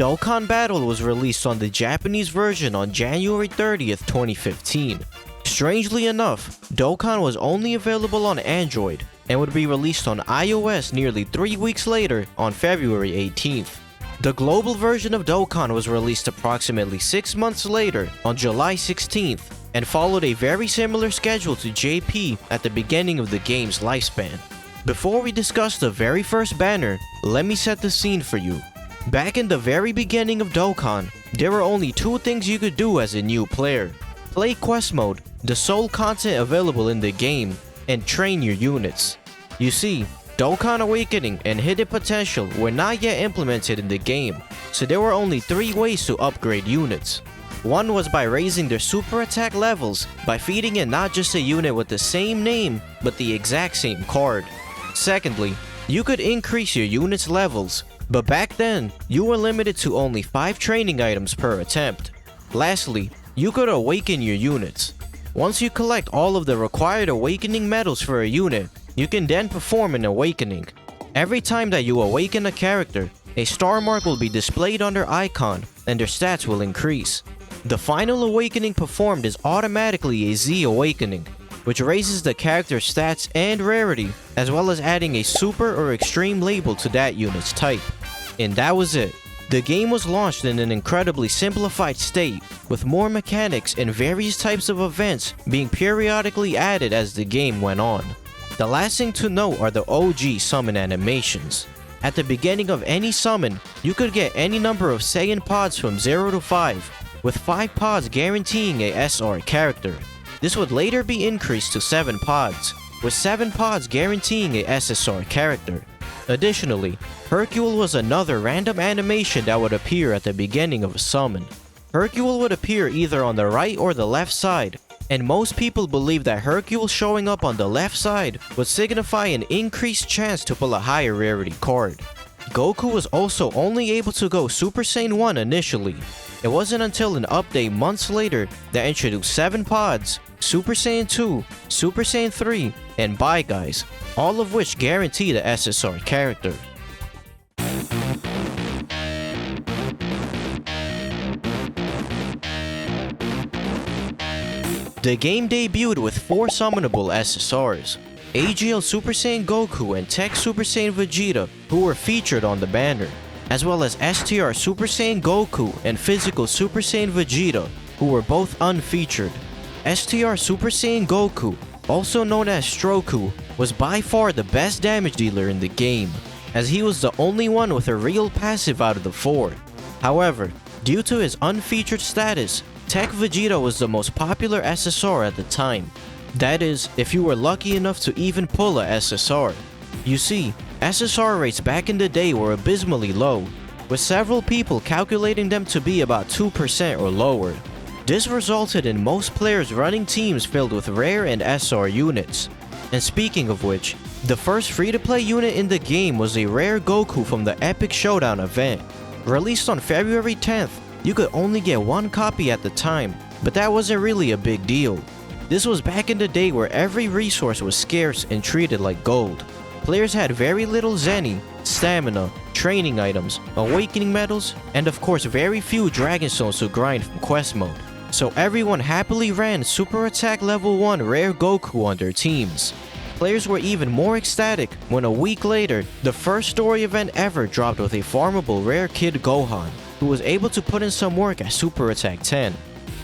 Dokkan Battle was released on the Japanese version on January 30th, 2015. Strangely enough, Dokkan was only available on Android and would be released on iOS nearly 3 weeks later on February 18th. The global version of Dokkan was released approximately 6 months later on July 16th and followed a very similar schedule to JP at the beginning of the game's lifespan. Before we discuss the very first banner, let me set the scene for you. Back in the very beginning of Dokkan, there were only 2 things you could do as a new player: play quest mode, the sole content available in the game, and train your units. You see, Dokkan Awakening and Hidden Potential were not yet implemented in the game, so there were only 3 ways to upgrade units. One was by raising their super attack levels by feeding in not just a unit with the same name, but the exact same card. Secondly, you could increase your unit's levels, but back then, you were limited to only 5 training items per attempt. Lastly, you could awaken your units. Once you collect all of the required awakening medals for a unit, you can then perform an awakening. Every time that you awaken a character, a star mark will be displayed on their icon and their stats will increase. The final awakening performed is automatically a Z awakening, which raises the character's stats and rarity, as well as adding a super or extreme label to that unit's type. And that was it. The game was launched in an incredibly simplified state, with more mechanics and various types of events being periodically added as the game went on. The last thing to note are the OG summon animations. At the beginning of any summon, you could get any number of Saiyan pods from 0 to 5, with 5 pods guaranteeing a SR character. This would later be increased to 7 pods, with 7 pods guaranteeing a SSR character. Additionally, Hercule was another random animation that would appear at the beginning of a summon. Hercule would appear either on the right or the left side, and most people believe that Hercule showing up on the left side would signify an increased chance to pull a higher rarity card. Goku was also only able to go Super Saiyan 1 initially. It wasn't until an update months later that introduced 7 pods, Super Saiyan 2, Super Saiyan 3, and Bye Guys, all of which guarantee the SSR character. The game debuted with 4 summonable SSRs, AGL Super Saiyan Goku and Tech Super Saiyan Vegeta, who were featured on the banner, as well as STR Super Saiyan Goku and Physical Super Saiyan Vegeta, who were both unfeatured. STR Super Saiyan Goku, also known as Stroku, was by far the best damage dealer in the game, as he was the only one with a real passive out of the 4. However, due to his unfeatured status, Tech Vegeta was the most popular SSR at the time. That is, if you were lucky enough to even pull a SSR. You see, SSR rates back in the day were abysmally low, with several people calculating them to be about 2% or lower. This resulted in most players running teams filled with rare and SR units. And speaking of which, the first free-to-play unit in the game was a rare Goku from the Epic Showdown event. Released on February 10th, you could only get 1 copy at the time, but that wasn't really a big deal. This was back in the day where every resource was scarce and treated like gold. Players had very little Zenny, stamina, training items, awakening medals, and of course very few Dragon Stones to grind from quest mode. So everyone happily ran Super Attack Level 1 Rare Goku on their teams. Players were even more ecstatic when a week later, the first story event ever dropped with a farmable Rare Kid Gohan, who was able to put in some work at Super Attack 10.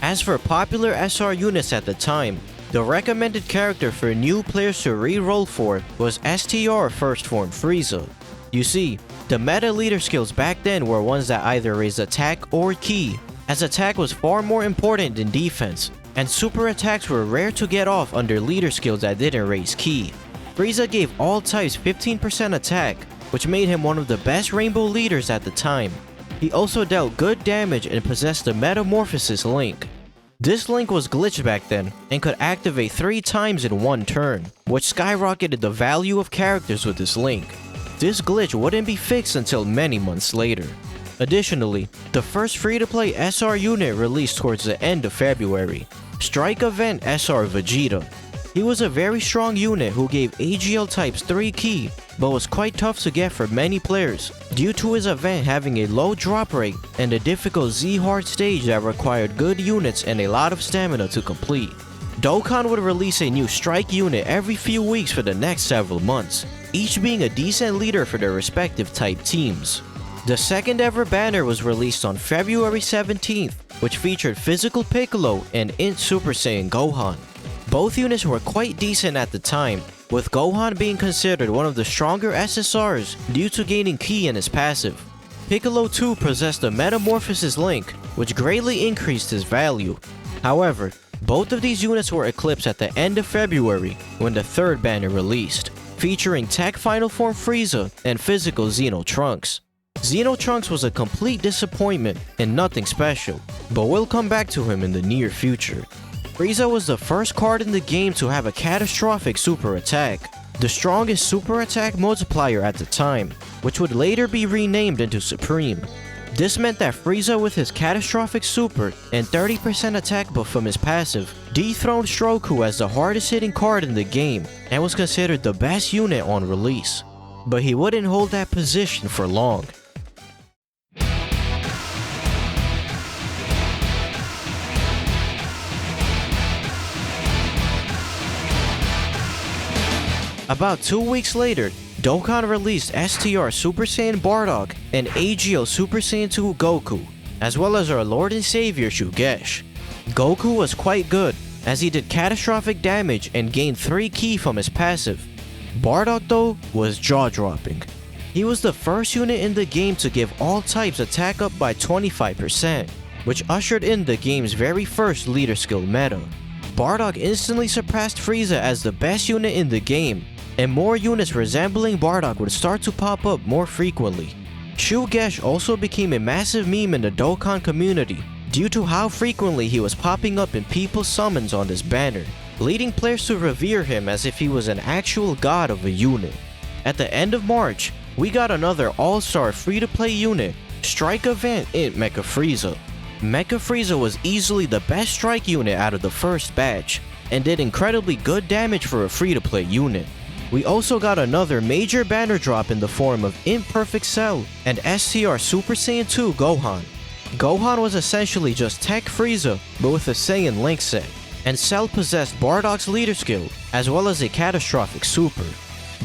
As for popular SR units at the time, the recommended character for new players to re-roll for was STR First Form Frieza. You see, the meta leader skills back then were ones that either raised attack or ki, as attack was far more important than defense, and super attacks were rare to get off under leader skills that didn't raise ki. Frieza gave all types 15% attack, which made him one of the best rainbow leaders at the time. He also dealt good damage and possessed the Metamorphosis link. This link was glitched back then and could activate 3 times in 1 turn, which skyrocketed the value of characters with this link. This glitch wouldn't be fixed until many months later. Additionally, the first free-to-play SR unit released towards the end of February, Strike Event SR Vegeta. He was a very strong unit who gave AGL types 3 ki, but was quite tough to get for many players due to his event having a low drop rate and a difficult Z-hard stage that required good units and a lot of stamina to complete. Dokkan would release a new strike unit every few weeks for the next several months, each being a decent leader for their respective type teams. The second ever banner was released on February 17th, which featured Physical Piccolo and Int Super Saiyan Gohan. Both units were quite decent at the time, with Gohan being considered one of the stronger SSRs due to gaining ki in his passive. Piccolo 2 possessed a Metamorphosis link, which greatly increased his value. However, both of these units were eclipsed at the end of February when the third banner released, featuring Tech Final Form Frieza and Physical Xeno Trunks. Xeno Trunks was a complete disappointment and nothing special, but we'll come back to him in the near future. Frieza was the first card in the game to have a catastrophic super attack, the strongest super attack multiplier at the time, which would later be renamed into Supreme. This meant that Frieza with his catastrophic super and 30% attack buff from his passive dethroned Stroku as the hardest hitting card in the game and was considered the best unit on release. But he wouldn't hold that position for long. About 2 weeks later, Dokkan released STR Super Saiyan Bardock and AGL Super Saiyan 2 Goku, as well as our Lord and Savior Shugesh. Goku was quite good, as he did catastrophic damage and gained 3 ki from his passive. Bardock though was jaw-dropping. He was the first unit in the game to give all types attack up by 25%, which ushered in the game's very first leader skill meta. Bardock instantly surpassed Frieza as the best unit in the game, and more units resembling Bardock would start to pop up more frequently. Shugesh also became a massive meme in the Dokkan community due to how frequently he was popping up in people's summons on this banner, leading players to revere him as if he was an actual god of a unit. At the end of March, we got another all-star free-to-play unit, Strike Event Int Mecha Frieza. Mecha Frieza was easily the best strike unit out of the first batch, and did incredibly good damage for a free-to-play unit. We also got another major banner drop in the form of Imperfect Cell and STR Super Saiyan 2 Gohan. Gohan was essentially just Tech Frieza, but with a Saiyan link set, and Cell possessed Bardock's leader skill, as well as a catastrophic super.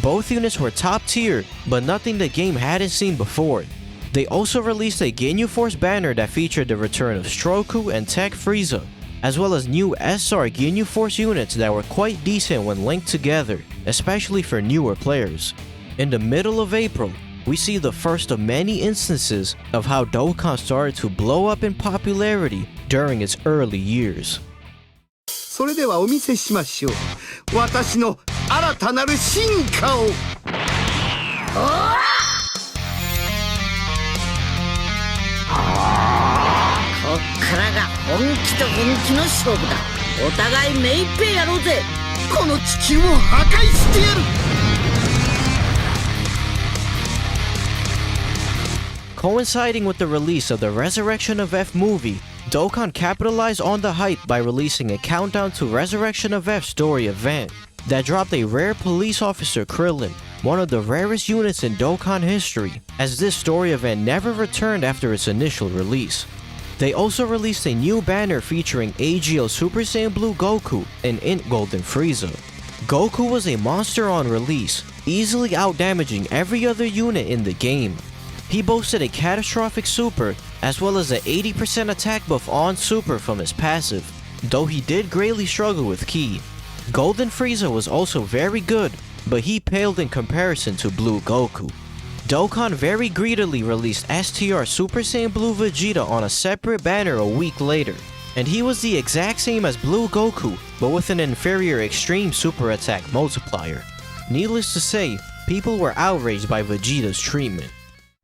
Both units were top tier, but nothing the game hadn't seen before. They also released a Ginyu Force banner that featured the return of Stroku and Tech Frieza, as well as new SR Ginyu Force units that were quite decent when linked together, especially for newer players. In the middle of April, we see the first of many instances of how Dokkan started to blow up in popularity during its early years. それではお見せしましょう。私の新たなる進化を。こっからが本気と本気の勝負だ。お互い目いっぺいやろうぜ。この地球を破壊してやる。Coinciding with the release of the Resurrection of F movie, Dokkan capitalized on the hype by releasing a countdown to Resurrection of F story event that dropped a rare police officer Krillin, one of the rarest units in Dokkan history, as this story event never returned after its initial release. They also released a new banner featuring AGL Super Saiyan Blue Goku and Int Golden Frieza. Goku was a monster on release, easily outdamaging every other unit in the game. He boasted a catastrophic super, as well as an 80% attack buff on super from his passive, though he did greatly struggle with ki. Golden Frieza was also very good, but he paled in comparison to Blue Goku. Dokkan very greedily released STR Super Saiyan Blue Vegeta on a separate banner a week later, and he was the exact same as Blue Goku, but with an inferior extreme super attack multiplier. Needless to say, people were outraged by Vegeta's treatment.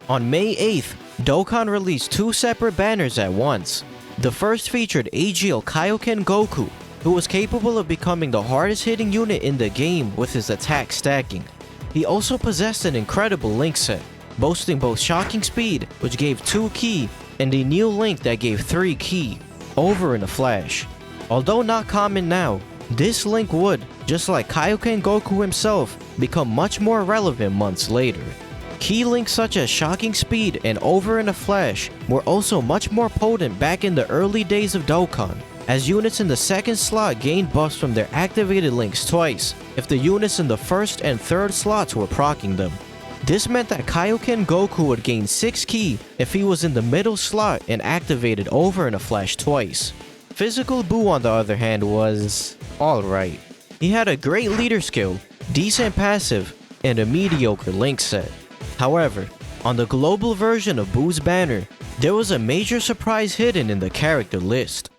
On May 8th, Dokkan released 2 separate banners at once. The first featured AGL Kaioken Goku, who was capable of becoming the hardest hitting unit in the game with his attack stacking. He also possessed an incredible link set, boasting both shocking speed, which gave 2 ki, and a new link that gave 3 ki, over in a flash. Although not common now, this link would, just like Kaioken Goku himself, become much more relevant months later. Key links such as Shocking Speed and Over in a Flash were also much more potent back in the early days of Dokkan, as units in the second slot gained buffs from their activated links twice, if the units in the first and third slots were proccing them. This meant that Kaioken Goku would gain 6 ki if he was in the middle slot and activated Over in a Flash twice. Physical Buu on the other hand was alright. He had a great leader skill, decent passive, and a mediocre link set. However, on the global version of Buu's banner, there was a major surprise hidden in the character list.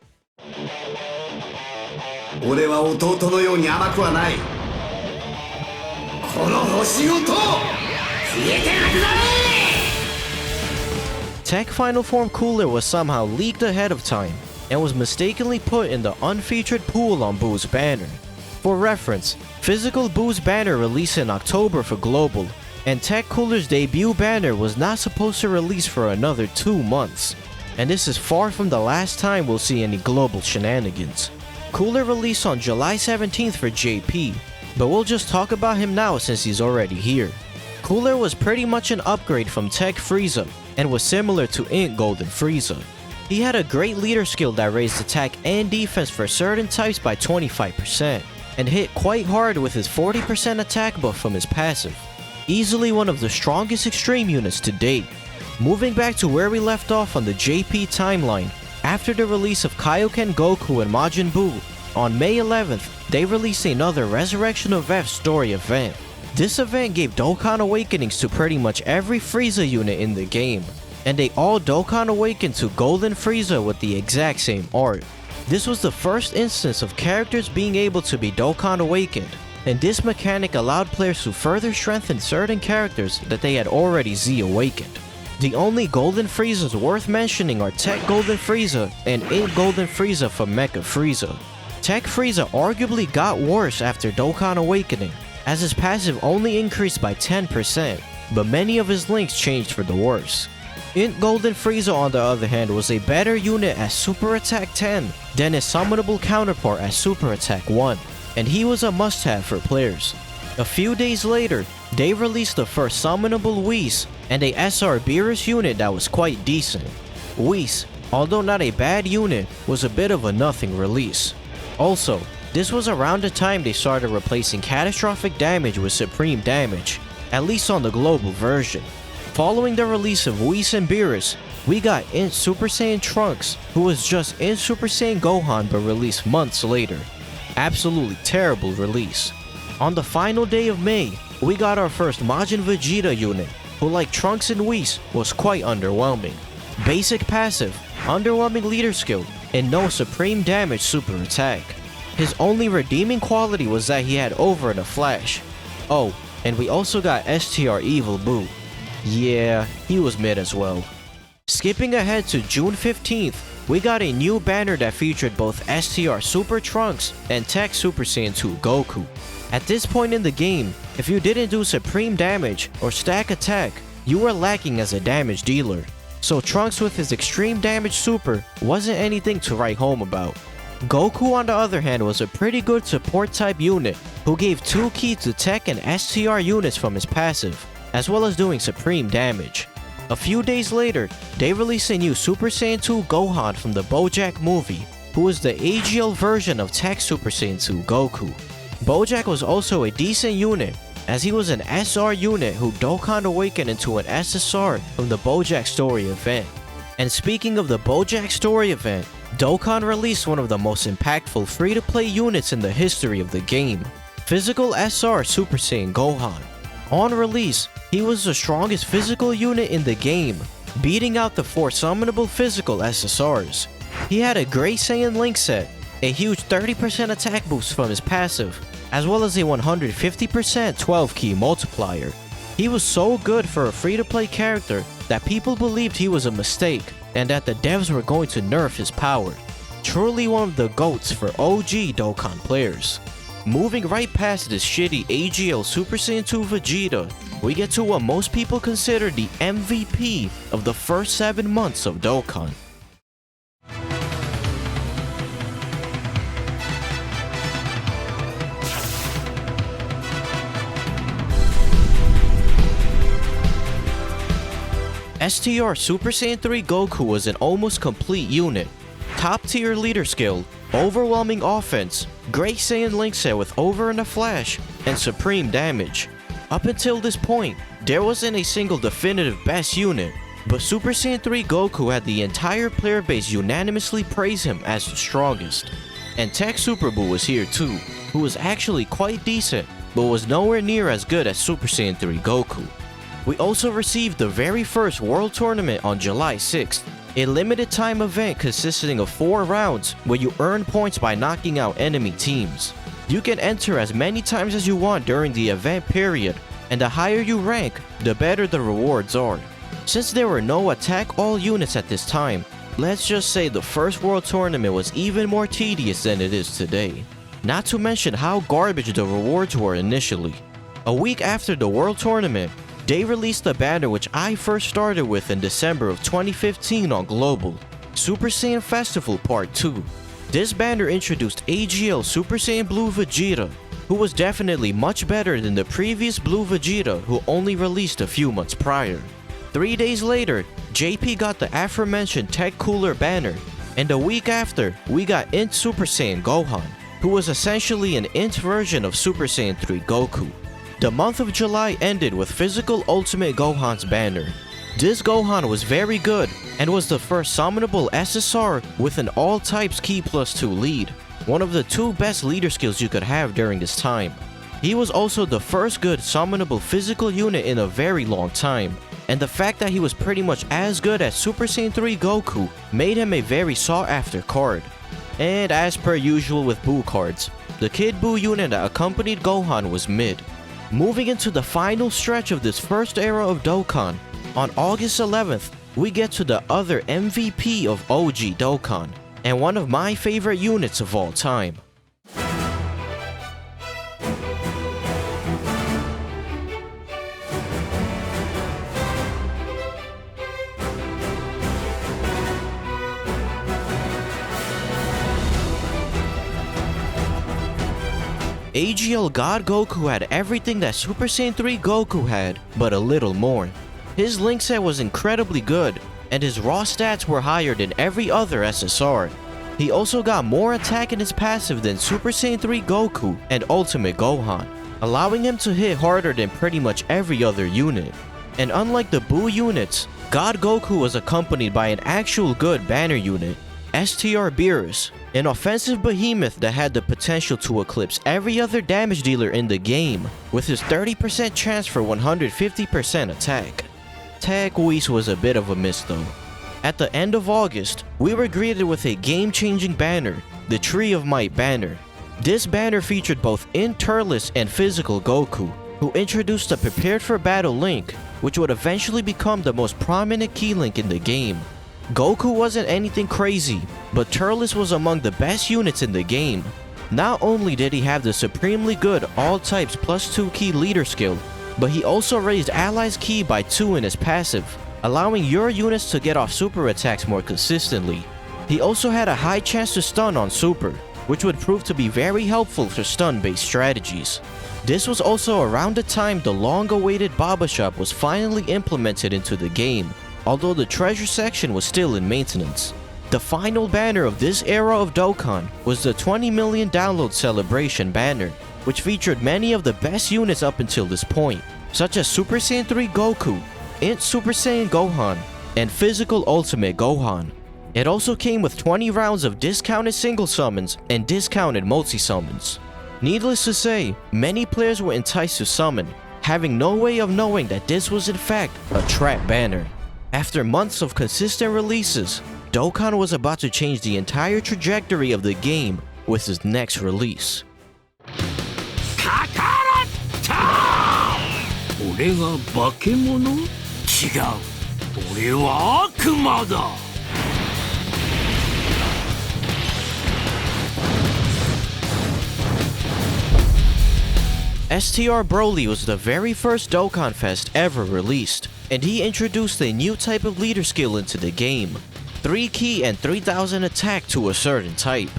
Tech Final Form Cooler was somehow leaked ahead of time and was mistakenly put in the unfeatured pool on Buu's banner. For reference, Physical Buu's banner released in October for global, and Tech Cooler's debut banner was not supposed to release for another 2 months. And this is far from the last time we'll see any global shenanigans. Cooler released on July 17th for JP, but we'll just talk about him now since he's already here. Cooler was pretty much an upgrade from Tech Frieza, and was similar to Int Golden Frieza. He had a great leader skill that raised attack and defense for certain types by 25%, and hit quite hard with his 40% attack buff from his passive. Easily one of the strongest extreme units to date. Moving back to where we left off on the JP timeline, after the release of Kaioken Goku and Majin Buu, on May 11th, they released another Resurrection of F story event. This event gave Dokkan Awakenings to pretty much every Frieza unit in the game, and they all Dokkan Awakened to Golden Frieza with the exact same art. This was the first instance of characters being able to be Dokkan Awakened, and this mechanic allowed players to further strengthen certain characters that they had already Z-awakened. The only Golden Friezas worth mentioning are Tech Golden Frieza and Int Golden Frieza from Mecha Frieza. Tech Frieza arguably got worse after Dokkan Awakening, as his passive only increased by 10%, but many of his links changed for the worse. Int Golden Frieza on the other hand was a better unit at Super Attack 10 than his summonable counterpart at Super Attack 1, and he was a must-have for players. A few days later, they released the first summonable Whis and a SR Beerus unit that was quite decent. Whis, although not a bad unit, was a bit of a nothing release. Also, this was around the time they started replacing catastrophic damage with supreme damage, at least on the global version. Following the release of Whis and Beerus, we got Int Super Saiyan Trunks, who was just Int Super Saiyan Gohan but released months later. Absolutely terrible release. On the final day of May, we got our first Majin Vegeta unit, who like Trunks and Whis was quite underwhelming. Basic passive, underwhelming leader skill, and no supreme damage super attack. His only redeeming quality was that he had Over in a Flash. Oh, and we also got STR Evil Buu. Yeah, he was mid as well. Skipping ahead to June 15th, we got a new banner that featured both STR Super Trunks and Tech Super Saiyan 2 Goku. At this point in the game, if you didn't do supreme damage or stack attack, you were lacking as a damage dealer. So Trunks with his extreme damage super wasn't anything to write home about. Goku on the other hand was a pretty good support type unit who gave 2 ki to Tech and STR units from his passive, as well as doing supreme damage. A few days later, they released a new Super Saiyan 2 Gohan from the Bojack movie, who is the AGL version of Tech Super Saiyan 2 Goku. Bojack was also a decent unit, as he was an SR unit who Dokkan awakened into an SSR from the Bojack story event. And speaking of the Bojack story event, Dokkan released one of the most impactful free-to-play units in the history of the game, Physical SR Super Saiyan Gohan. On release, he was the strongest physical unit in the game, beating out the 4 summonable physical SSRs. He had a great Saiyan Link set, a huge 30% attack boost from his passive, as well as a 150% 12 ki multiplier. He was so good for a free-to-play character that people believed he was a mistake and that the devs were going to nerf his power. Truly one of the GOATs for OG Dokkan players. Moving right past this shitty AGL Super Saiyan 2 Vegeta, we get to what most people consider the MVP of the first 7 months of Dokkan. STR Super Saiyan 3 Goku was an almost complete unit. Top tier leader skill, overwhelming offense, Great Saiyan Link set with over and a flash, and supreme damage. Up until this point, there wasn't a single definitive best unit, but Super Saiyan 3 Goku had the entire player base unanimously praise him as the strongest. And Tech Super Buu was here too, who was actually quite decent, but was nowhere near as good as Super Saiyan 3 Goku. We also received the very first World Tournament on July 6th, a limited time event consisting of 4 rounds where you earn points by knocking out enemy teams. You can enter as many times as you want during the event period, and the higher you rank, the better the rewards are. Since there were no attack all units at this time, let's just say the first World Tournament was even more tedious than it is today. Not to mention how garbage the rewards were initially. A week after the World Tournament, they released a banner which I first started with in December of 2015 on Global, Super Saiyan Festival Part 2. This banner introduced AGL Super Saiyan Blue Vegeta, who was definitely much better than the previous Blue Vegeta who only released a few months prior. 3 days later, JP got the aforementioned Tech Cooler banner, and a week after, we got Int Super Saiyan Gohan, who was essentially an Int version of Super Saiyan 3 Goku. The month of July ended with Physical Ultimate Gohan's banner. This Gohan was very good and was the first summonable SSR with an all types key +2 lead, one of the 2 best leader skills you could have during this time. He was also the first good summonable physical unit in a very long time, and the fact that he was pretty much as good as Super Saiyan 3 Goku made him a very sought after card. And as per usual with Buu cards, the Kid Buu unit that accompanied Gohan was mid. Moving into the final stretch of this first era of Dokkan, on August 11th, we get to the other MVP of OG Dokkan, and one of my favorite units of all time. AGL God Goku had everything that Super Saiyan 3 Goku had, but a little more. His link set was incredibly good, and his raw stats were higher than every other SSR. He also got more attack in his passive than Super Saiyan 3 Goku and Ultimate Gohan, allowing him to hit harder than pretty much every other unit. And unlike the Buu units, God Goku was accompanied by an actual good banner unit, STR Beerus, an offensive behemoth that had the potential to eclipse every other damage dealer in the game, with his 30% chance for 150% attack. Tech Whis was a bit of a miss though. At the end of August, we were greeted with a game-changing banner, the Tree of Might banner. This banner featured both Turles and Physical Goku, who introduced a Prepared for Battle link, which would eventually become the most prominent key link in the game. Goku wasn't anything crazy, but Turles was among the best units in the game. Not only did he have the supremely good all types +2 key leader skill, but he also raised allies key by 2 in his passive, allowing your units to get off super attacks more consistently. He also had a high chance to stun on super, which would prove to be very helpful for stun based strategies. This was also around the time the long awaited Baba Shop was finally implemented into the game, although the treasure section was still in maintenance. The final banner of this era of Dokkan was the 20 million download celebration banner, which featured many of the best units up until this point, such as Super Saiyan 3 Goku, Int Super Saiyan Gohan, and Physical Ultimate Gohan. It also came with 20 rounds of discounted single summons and discounted multi-summons. Needless to say, many players were enticed to summon, having no way of knowing that this was in fact a trap banner. After months of consistent releases, Dokkan was about to change the entire trajectory of the game with his next release. 俺が化け物？違う。俺は悪魔だ。STR Broly was the very first Dokkanfest ever released, and he introduced a new type of leader skill into the game, 3 key and 3000 attack to a certain type.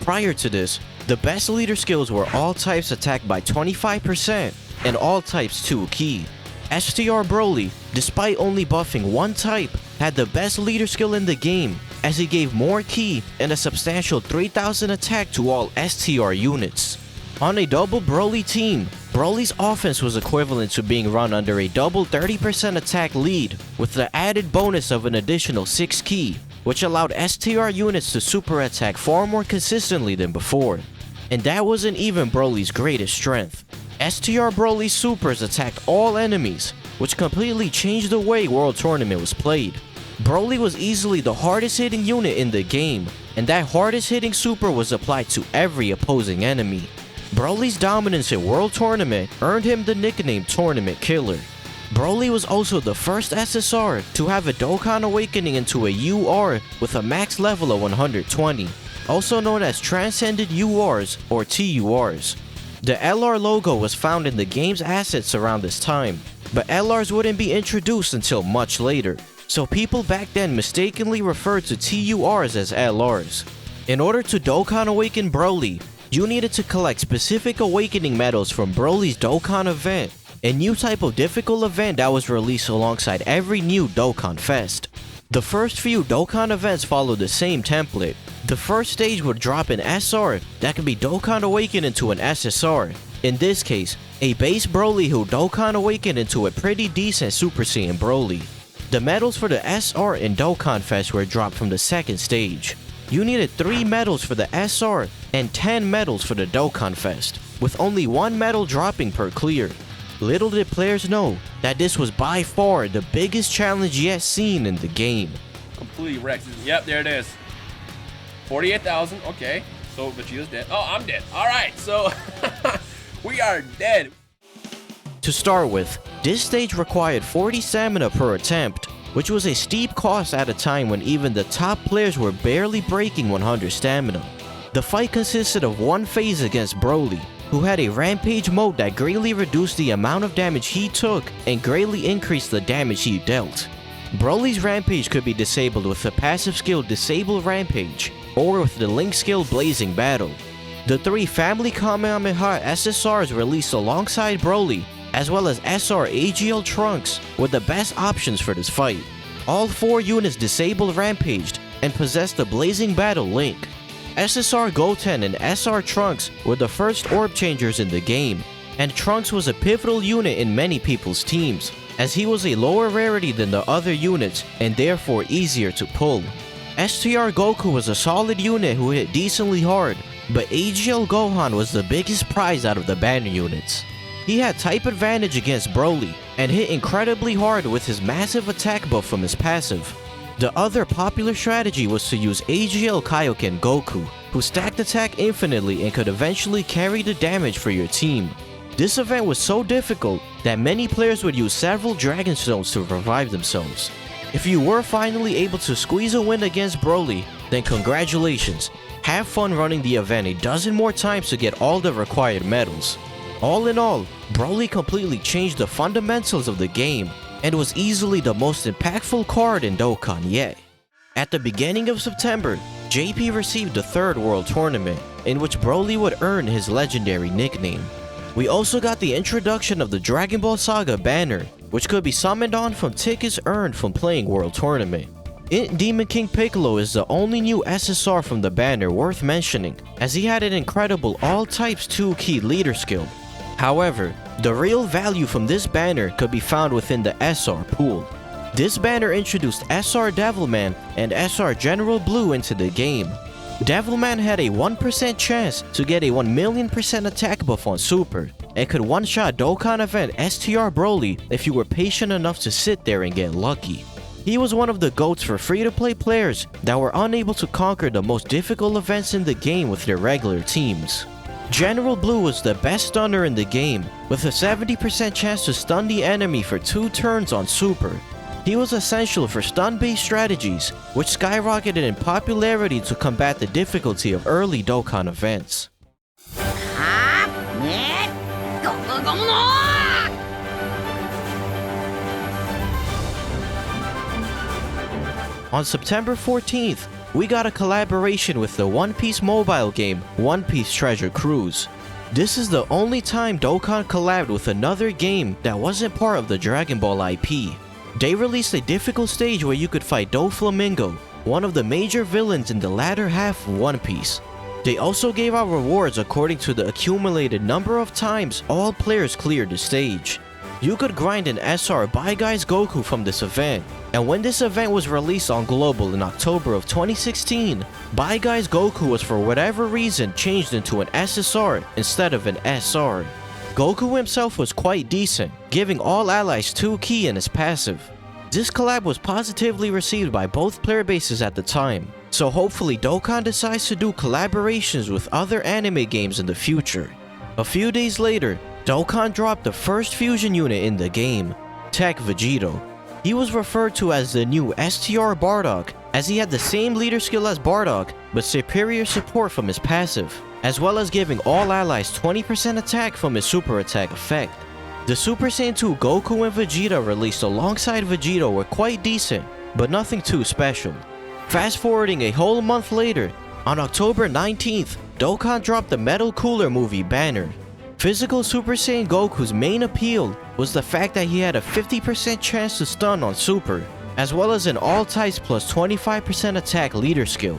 Prior to this, the best leader skills were all types attack by 25% and all types 2 key. STR Broly despite only buffing one type, had the best leader skill in the game, as he gave more ki and a substantial 3000 attack to all STR units. On a double Broly team, Broly's offense was equivalent to being run under a double 30% attack lead, with the added bonus of an additional 6 ki, which allowed STR units to super attack far more consistently than before. And that wasn't even Broly's greatest strength. STR Broly's supers attacked all enemies, which completely changed the way World Tournament was played. Broly was easily the hardest hitting unit in the game, and that hardest hitting super was applied to every opposing enemy. Broly's dominance in World Tournament earned him the nickname Tournament Killer. Broly was also the first SSR to have a Dokkan Awakening into a UR with a max level of 120, also known as Transcended URs or TURs. The LR logo was found in the game's assets around this time, but LRs wouldn't be introduced until much later, so people back then mistakenly referred to TURs as LRs. In order to Dokkan Awaken Broly, you needed to collect specific awakening medals from Broly's Dokkan event, a new type of difficult event that was released alongside every new Dokkan Fest. The first few Dokkan events followed the same template. The first stage would drop an SR that could be Dokkan Awakened into an SSR, in this case, a base Broly who Dokkan Awakened into a pretty decent Super Saiyan Broly. The medals for the SR in Dokkan Fest were dropped from the second stage. You needed 3 medals for the SR and 10 medals for the Dokkan Fest, with only 1 medal dropping per clear. Little did players know that this was by far the biggest challenge yet seen in the game. Completely wrecked. Yep, there it is. 48,000. Okay. So Vegeta's dead. Oh, I'm dead. All right. So we are dead. To start with, this stage required 40 stamina per attempt, which was a steep cost at a time when even the top players were barely breaking 100 stamina. The fight consisted of one phase against Broly, who had a rampage mode that greatly reduced the amount of damage he took and greatly increased the damage he dealt. Broly's rampage could be disabled with the passive skill Disable Rampage, or with the link skill Blazing Battle. The 3 Family Kamehameha SSRs released alongside Broly, as well as SR AGL Trunks, were the best options for this fight. All 4 units disabled Rampaged and possessed the Blazing Battle link. SSR Goten and SR Trunks were the first orb changers in the game, and Trunks was a pivotal unit in many people's teams, as he was a lower rarity than the other units and therefore easier to pull. STR Goku was a solid unit who hit decently hard, but AGL Gohan was the biggest prize out of the banner units. He had type advantage against Broly, and hit incredibly hard with his massive attack buff from his passive. The other popular strategy was to use AGL Kaioken Goku, who stacked attack infinitely and could eventually carry the damage for your team. This event was so difficult that many players would use several Dragon Stones to revive themselves. If you were finally able to squeeze a win against Broly, then congratulations. Have fun running the event a dozen more times to get all the required medals. All in all, Broly completely changed the fundamentals of the game, and was easily the most impactful card in Dokkan yet. At the beginning of September, JP received the 3rd World Tournament, in which Broly would earn his legendary nickname. We also got the introduction of the Dragon Ball Saga banner, which could be summoned on from tickets earned from playing World Tournament. Int Demon King Piccolo is the only new SSR from the banner worth mentioning, as he had an incredible all types 2 key leader skill. However, the real value from this banner could be found within the SR pool. This banner introduced SR Devilman and SR General Blue into the game. Devilman had a 1% chance to get a 1,000,000% attack buff on Super, and could one-shot Dokkan event STR Broly if you were patient enough to sit there and get lucky. He was one of the GOATs for free-to-play players that were unable to conquer the most difficult events in the game with their regular teams. General Blue was the best stunner in the game, with a 70% chance to stun the enemy for 2 turns on Super. He was essential for stun-based strategies, which skyrocketed in popularity to combat the difficulty of early Dokkan events. On September 14th, we got a collaboration with the One Piece mobile game, One Piece Treasure Cruise. This is the only time Dokkan collabed with another game that wasn't part of the Dragon Ball IP. They released a difficult stage where you could fight Doflamingo, one of the major villains in the latter half of One Piece. They also gave out rewards according to the accumulated number of times all players cleared the stage. You could grind an SR Bye Guys Goku from this event, and when this event was released on Global in October of 2016, Bye Guys Goku was for whatever reason changed into an SSR instead of an SR. Goku himself was quite decent, giving all allies 2 ki in his passive. This collab was positively received by both player bases at the time, so hopefully Dokkan decides to do collaborations with other anime games in the future. A few days later, Dokkan dropped the first fusion unit in the game, Tech Vegeta. He was referred to as the new STR Bardock, as he had the same leader skill as Bardock, but superior support from his passive, as well as giving all allies 20% attack from his super attack effect. The Super Saiyan 2 Goku and Vegeta released alongside Vegeta were quite decent, but nothing too special. Fast forwarding a whole month later, on October 19th, Dokkan dropped the Metal Cooler movie banner. Physical Super Saiyan Goku's main appeal was the fact that he had a 50% chance to stun on Super, as well as an all types plus 25% attack leader skill.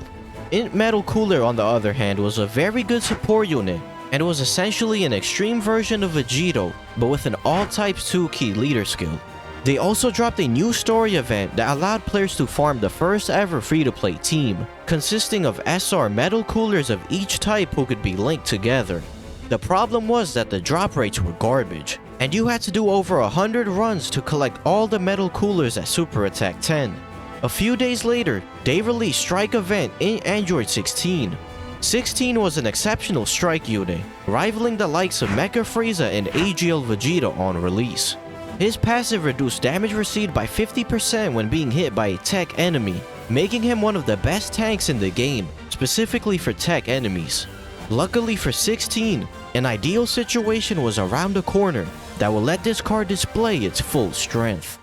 Int Metal Cooler on the other hand was a very good support unit, and was essentially an extreme version of Vegeta, but with an all types 2 ki leader skill. They also dropped a new story event that allowed players to farm the first ever free-to-play team, consisting of SR Metal Coolers of each type who could be linked together. The problem was that the drop rates were garbage, and you had to do over 100 runs to collect all the Metal Coolers at Super Attack 10. A few days later, they released Strike Event in Android 16. 16 was an exceptional strike unit, rivaling the likes of Mecha Frieza and AGL Vegeta on release. His passive reduced damage received by 50% when being hit by a tech enemy, making him one of the best tanks in the game, specifically for tech enemies. Luckily for 16, an ideal situation was around the corner that will let this card display its full strength.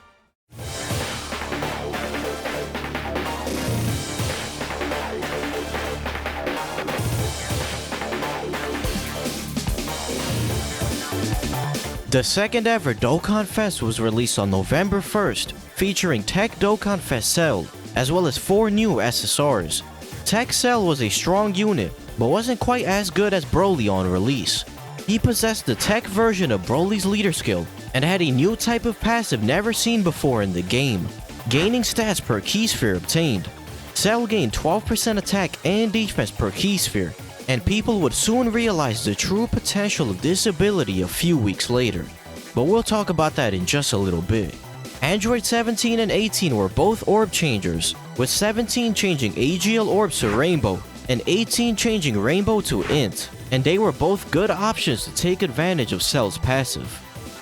The second ever Dokkan Fest was released on November 1st, featuring Tech Dokkan Fest Cell, as well as 4 new SSRs. Tech Cell was a strong unit, but wasn't quite as good as Broly on release. He possessed the tech version of Broly's leader skill, and had a new type of passive never seen before in the game, gaining stats per key sphere obtained. Cell gained 12% attack and defense per key sphere, and people would soon realize the true potential of this ability a few weeks later. But we'll talk about that in just a little bit. Android 17 and 18 were both orb changers, with 17 changing AGL orbs to Rainbow, and 18 changing Rainbow to Int, and they were both good options to take advantage of Cell's passive.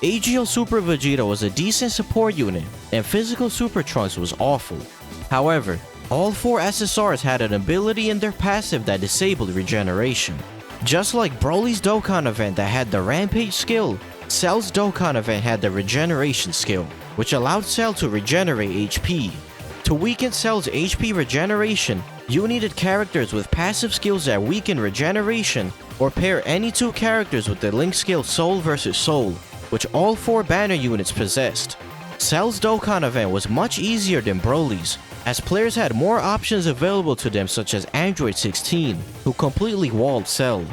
AGL Super Vegeta was a decent support unit, and Physical Super Trunks was awful. However, all 4 SSRs had an ability in their passive that disabled regeneration. Just like Broly's Dokkan event that had the Rampage skill, Cell's Dokkan event had the Regeneration skill, which allowed Cell to regenerate HP. To weaken Cell's HP regeneration, you needed characters with passive skills that weaken regeneration, or pair any 2 characters with the link skill Soul vs Soul, which all 4 banner units possessed. Cell's Dokkan event was much easier than Broly's, as players had more options available to them such as Android 16, who completely walled Cell.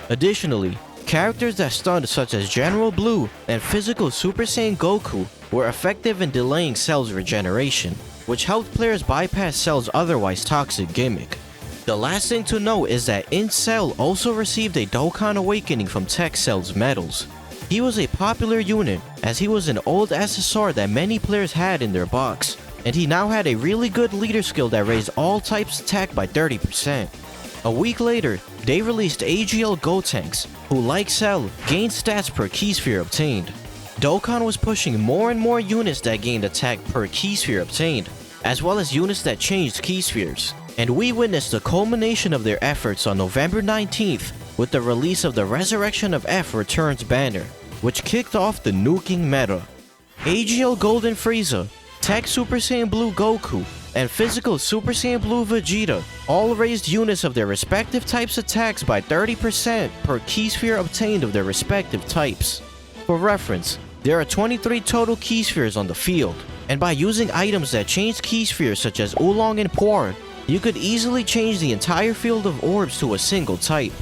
Additionally, characters that stunned such as General Blue and Physical Super Saiyan Goku were effective in delaying Cell's regeneration, which helped players bypass Cell's otherwise toxic gimmick. The last thing to note is that Int Cell also received a Dokkan Awakening from Tech Cell's medals. He was a popular unit as he was an old SSR that many players had in their box, and he now had a really good leader skill that raised all types attack by 30%. A week later, they released AGL Gotenks, who like Cell, gained stats per key sphere obtained. Dokkan was pushing more and more units that gained attack per key sphere obtained, as well as units that changed key spheres. And we witnessed the culmination of their efforts on November 19th with the release of the Resurrection of F Returns banner, which kicked off the Nuking Meta. AGL Golden Frieza, Tech Super Saiyan Blue Goku, and Physical Super Saiyan Blue Vegeta all raised units of their respective types' attacks by 30% per key sphere obtained of their respective types. For reference, there are 23 total key spheres on the field, And by using items that changed key spheres such as Oolong and Puar, you could easily change the entire field of orbs to a single type.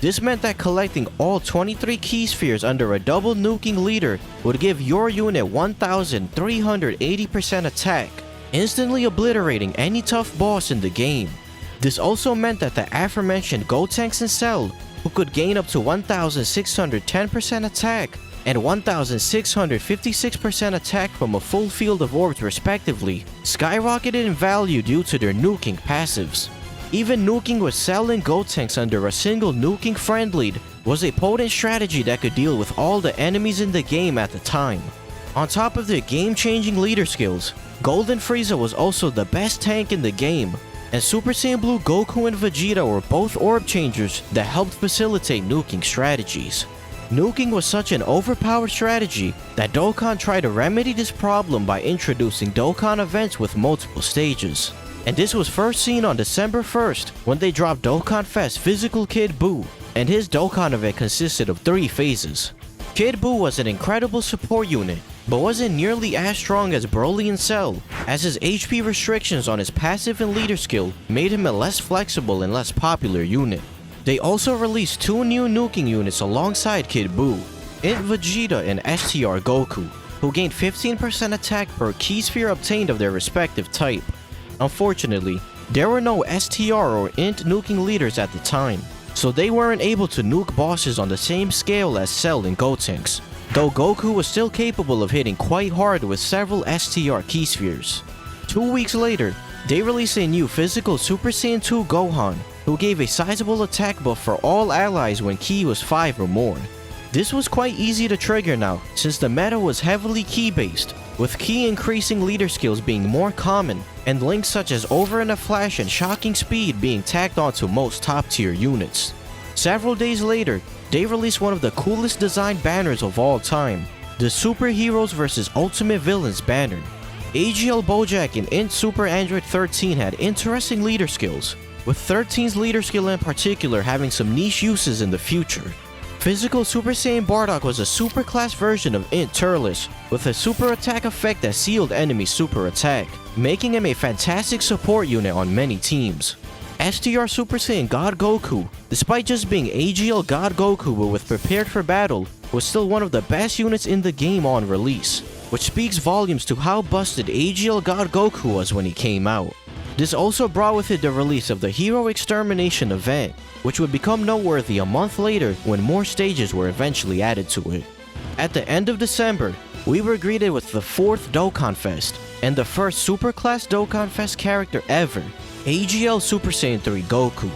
This meant that collecting all 23 key spheres under a double nuking leader would give your unit 1380% attack, instantly obliterating any tough boss in the game. This also meant that the aforementioned Gotenks and Cell, who could gain up to 1610% attack and 1656% attack from a full field of orbs respectively, skyrocketed in value due to their nuking passives. Even nuking with Cell and Gotenks under a single nuking friend lead was a potent strategy that could deal with all the enemies in the game at the time. On top of their game-changing leader skills, Golden Frieza was also the best tank in the game, and Super Saiyan Blue Goku and Vegeta were both orb changers that helped facilitate nuking strategies. Nuking was such an overpowered strategy that Dokkan tried to remedy this problem by introducing Dokkan events with multiple stages. And this was first seen on December 1st when they dropped Dokkanfest Physical Kid Buu, and his Dokkan event consisted of 3 phases. Kid Buu was an incredible support unit, but wasn't nearly as strong as Broly and Cell, as his HP restrictions on his passive and leader skill made him a less flexible and less popular unit. They also released 2 new nuking units alongside Kid Buu, Int Vegeta and STR Goku, who gained 15% attack per key sphere obtained of their respective type. Unfortunately, there were no STR or Int nuking leaders at the time, so they weren't able to nuke bosses on the same scale as Cell and Gotenks, though Goku was still capable of hitting quite hard with several STR key spheres. 2 weeks later, they released a new physical Super Saiyan 2 Gohan, who gave a sizable attack buff for all allies when ki was 5 or more. This was quite easy to trigger now, since the meta was heavily ki-based, with ki increasing leader skills being more common, and links such as Over in a Flash and Shocking Speed being tacked onto most top-tier units. Several days later, they released one of the coolest designed banners of all time, the Superheroes vs Ultimate Villains banner. AGL Bojack and Int Super Android 13 had interesting leader skills, with 13's leader skill in particular having some niche uses in the future. Physical Super Saiyan Bardock was a super class version of Int Turles, with a super attack effect that sealed enemy super attack, making him a fantastic support unit on many teams. STR Super Saiyan God Goku, despite just being AGL God Goku but with Prepared for Battle, was still one of the best units in the game on release, which speaks volumes to how busted AGL God Goku was when he came out. This also brought with it the release of the Hero Extermination event, which would become noteworthy a month later when more stages were eventually added to it. At the end of December, we were greeted with the 4th Dokkan Fest, and the first superclass Dokkan Fest character ever, AGL Super Saiyan 3 Goku.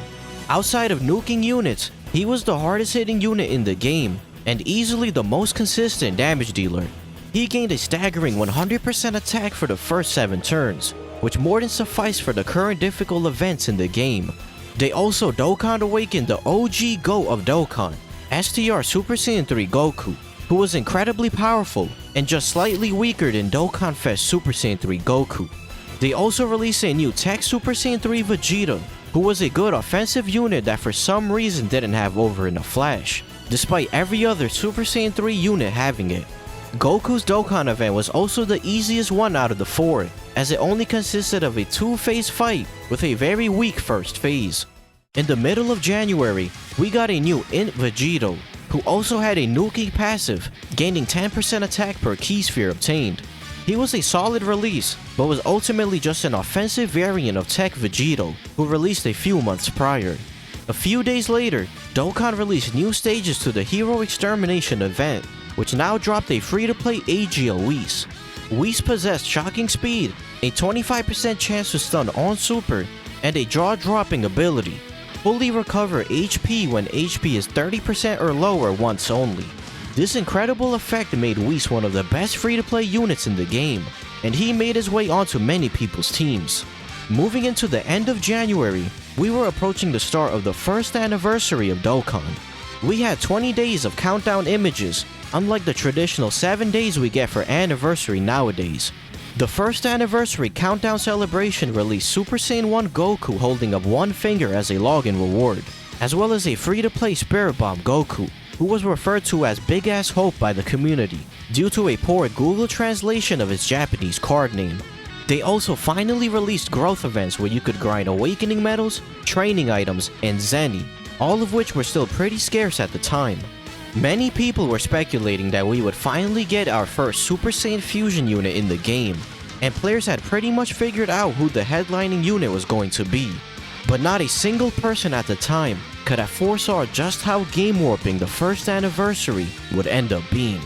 Outside of nuking units, he was the hardest hitting unit in the game, and easily the most consistent damage dealer. He gained a staggering 100% attack for the first 7 turns, which more than sufficed for the current difficult events in the game. They also Dokkan awakened the OG GOAT of Dokkan, STR Super Saiyan 3 Goku, who was incredibly powerful and just slightly weaker than Dokkanfest Super Saiyan 3 Goku. They also released a new Tech Super Saiyan 3 Vegeta, who was a good offensive unit that for some reason didn't have Over in a Flash, despite every other Super Saiyan 3 unit having it. Goku's Dokkan event was also the easiest one out of the 4, as it only consisted of a 2-phase fight with a very weak first phase. In the middle of January, we got a new Int Vegeta, who also had a nuking passive, gaining 10% attack per key sphere obtained. He was a solid release, but was ultimately just an offensive variant of Tech Vegeta, who released a few months prior. A few days later, Dokkan released new stages to the Hero Extermination event, which now dropped a free-to-play AGL Whis. Whis possessed Shocking Speed, a 25% chance to stun on super, and a jaw-dropping ability. Fully recover HP when HP is 30% or lower once only. This incredible effect made Whis one of the best free-to-play units in the game, and he made his way onto many people's teams. Moving into the end of January, we were approaching the start of the first anniversary of Dokkan. We had 20 days of countdown images, unlike the traditional 7 days we get for anniversary nowadays. The first anniversary countdown celebration released Super Saiyan 1 Goku holding up one finger as a login reward, as well as a free-to-play Spirit Bomb Goku, who was referred to as Big Ass Hope by the community due to a poor Google translation of his Japanese card name. They also finally released growth events where you could grind awakening medals, training items, and Zenny, all of which were still pretty scarce at the time. Many people were speculating that we would finally get our first Super Saiyan Fusion unit in the game, and players had pretty much figured out who the headlining unit was going to be. But not a single person at the time could have foresaw just how game warping the first anniversary would end up being.